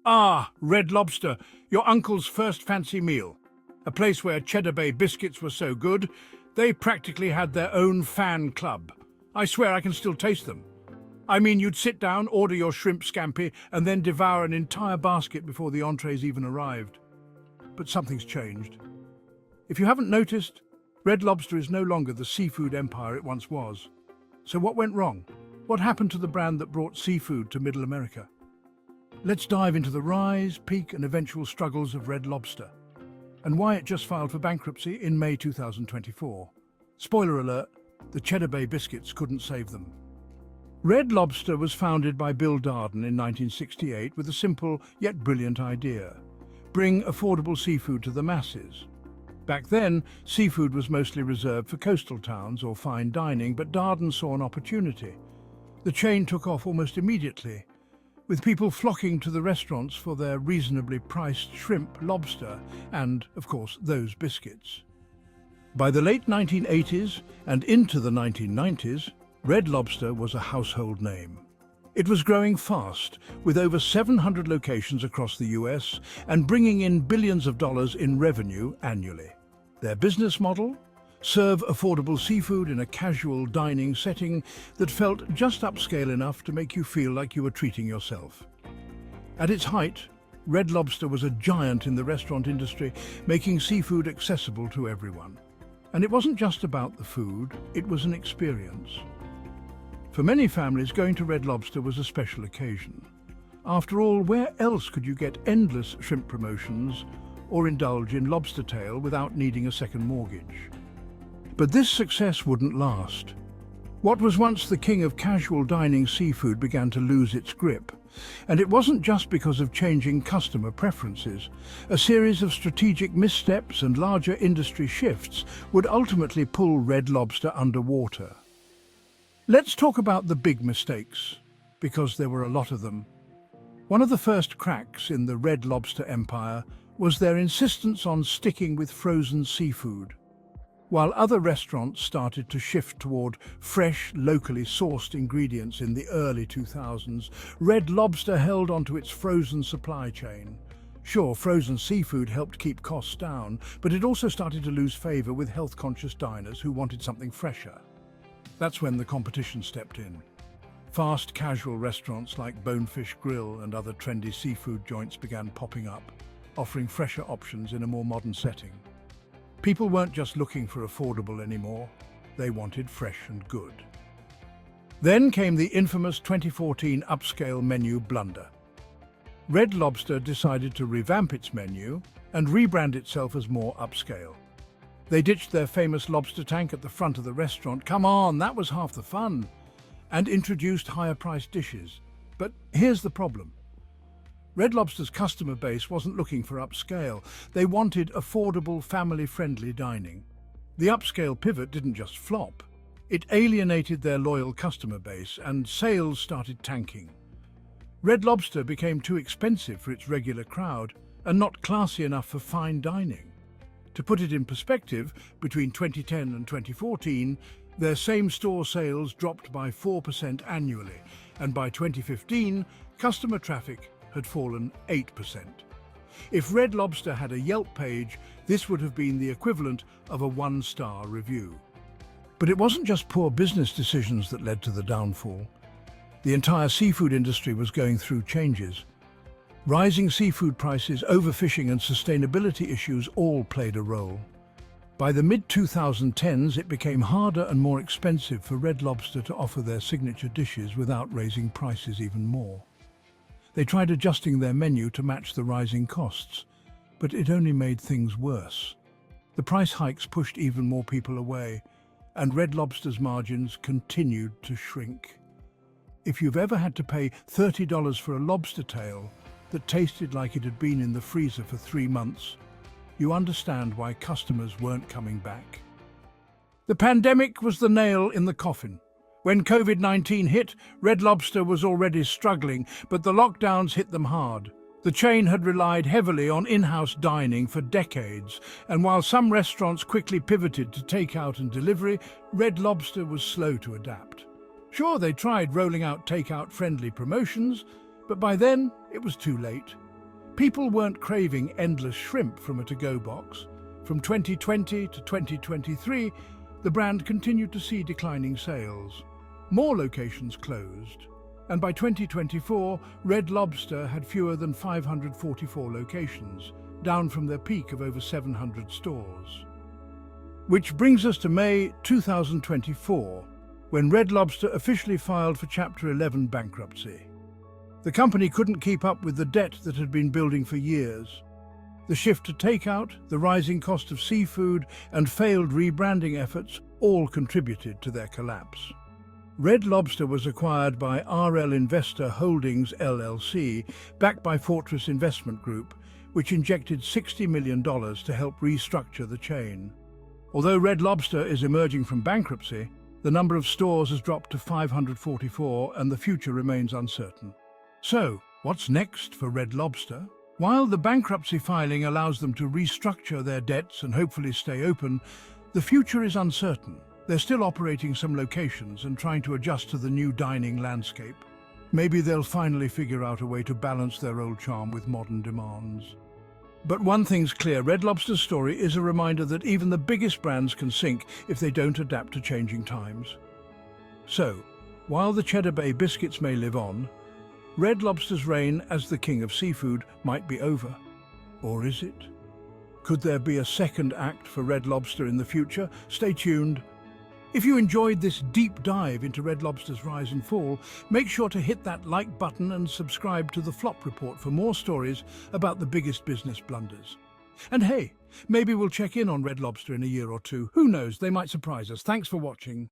Ah, Red Lobster, your uncle's first fancy meal. A place where Cheddar Bay biscuits were so good, they practically had their own fan club. I swear I can still taste them. I mean, you'd sit down, order your shrimp scampi, and then devour an entire basket before the entrees even arrived. But something's changed. If you haven't noticed, Red Lobster is no longer the seafood empire it once was. So what went wrong? What happened to the brand that brought seafood to Middle America? Let's dive into the rise, peak, and eventual struggles of Red Lobster, and why it just filed for bankruptcy in May 2024. Spoiler alert, the Cheddar Bay biscuits couldn't save them. Red Lobster was founded by Bill Darden in 1968 with a simple yet brilliant idea: bring affordable seafood to the masses. Back then, seafood was mostly reserved for coastal towns or fine dining, but Darden saw an opportunity. The chain took off almost immediately, with people flocking to the restaurants for their reasonably priced shrimp, lobster, and, of course, those biscuits. By the late 1980s and into the 1990s, Red Lobster was a household name. It was growing fast, with over 700 locations across the US and bringing in billions of dollars in revenue annually. Their business model? Serve affordable seafood in a casual dining setting that felt just upscale enough to make you feel like you were treating yourself. At its height, Red Lobster was a giant in the restaurant industry, making seafood accessible to everyone. And it wasn't just about the food, it was an experience. For many families, going to Red Lobster was a special occasion. After all, where else could you get endless shrimp promotions or indulge in lobster tail without needing a second mortgage? But this success wouldn't last. What was once the king of casual dining seafood began to lose its grip. And it wasn't just because of changing customer preferences. A series of strategic missteps and larger industry shifts would ultimately pull Red Lobster underwater. Let's talk about the big mistakes, because there were a lot of them. One of the first cracks in the Red Lobster empire was their insistence on sticking with frozen seafood. While other restaurants started to shift toward fresh, locally sourced ingredients in the early 2000s, Red Lobster held onto its frozen supply chain. Sure, frozen seafood helped keep costs down, but it also started to lose favor with health-conscious diners who wanted something fresher. That's when the competition stepped in. Fast, casual restaurants like Bonefish Grill and other trendy seafood joints began popping up, offering fresher options in a more modern setting. People weren't just looking for affordable anymore, they wanted fresh and good. Then came the infamous 2014 upscale menu blunder. Red Lobster decided to revamp its menu and rebrand itself as more upscale. They ditched their famous lobster tank at the front of the restaurant. Come on, that was half the fun. And introduced higher-priced dishes. But here's the problem. Red Lobster's customer base wasn't looking for upscale. They wanted affordable, family-friendly dining. The upscale pivot didn't just flop. It alienated their loyal customer base, and sales started tanking. Red Lobster became too expensive for its regular crowd and not classy enough for fine dining. To put it in perspective, between 2010 and 2014, their same-store sales dropped by 4% annually, and by 2015, customer traffic had fallen 8%. If Red Lobster had a Yelp page, this would have been the equivalent of a one-star review. But it wasn't just poor business decisions that led to the downfall. The entire seafood industry was going through changes. Rising seafood prices, overfishing and sustainability issues all played a role. By the mid-2010s, it became harder and more expensive for Red Lobster to offer their signature dishes without raising prices even more. They tried adjusting their menu to match the rising costs, but it only made things worse. The price hikes pushed even more people away, and Red Lobster's margins continued to shrink. If you've ever had to pay $30 for a lobster tail that tasted like it had been in the freezer for 3 months, you understand why customers weren't coming back. The pandemic was the nail in the coffin. When COVID-19 hit, Red Lobster was already struggling, but the lockdowns hit them hard. The chain had relied heavily on in-house dining for decades, and while some restaurants quickly pivoted to takeout and delivery, Red Lobster was slow to adapt. Sure, they tried rolling out takeout-friendly promotions, but by then it was too late. People weren't craving endless shrimp from a to-go box. From 2020 to 2023, the brand continued to see declining sales. More locations closed, and by 2024, Red Lobster had fewer than 544 locations, down from their peak of over 700 stores. Which brings us to May 2024, when Red Lobster officially filed for Chapter 11 bankruptcy. The company couldn't keep up with the debt that had been building for years. The shift to takeout, the rising cost of seafood, and failed rebranding efforts all contributed to their collapse. Red Lobster was acquired by RL Investor Holdings LLC, backed by Fortress Investment Group, which injected $60 million to help restructure the chain. Although Red Lobster is emerging from bankruptcy, the number of stores has dropped to 544 and the future remains uncertain. So, what's next for Red Lobster? While the bankruptcy filing allows them to restructure their debts and hopefully stay open, the future is uncertain. They're still operating some locations and trying to adjust to the new dining landscape. Maybe they'll finally figure out a way to balance their old charm with modern demands. But one thing's clear, Red Lobster's story is a reminder that even the biggest brands can sink if they don't adapt to changing times. So, while the Cheddar Bay biscuits may live on, Red Lobster's reign as the king of seafood might be over. Or is it? Could there be a second act for Red Lobster in the future? Stay tuned. If you enjoyed this deep dive into Red Lobster's rise and fall, make sure to hit that like button and subscribe to the Flop Report for more stories about the biggest business blunders. And hey, maybe we'll check in on Red Lobster in a year or two. Who knows, they might surprise us. Thanks for watching.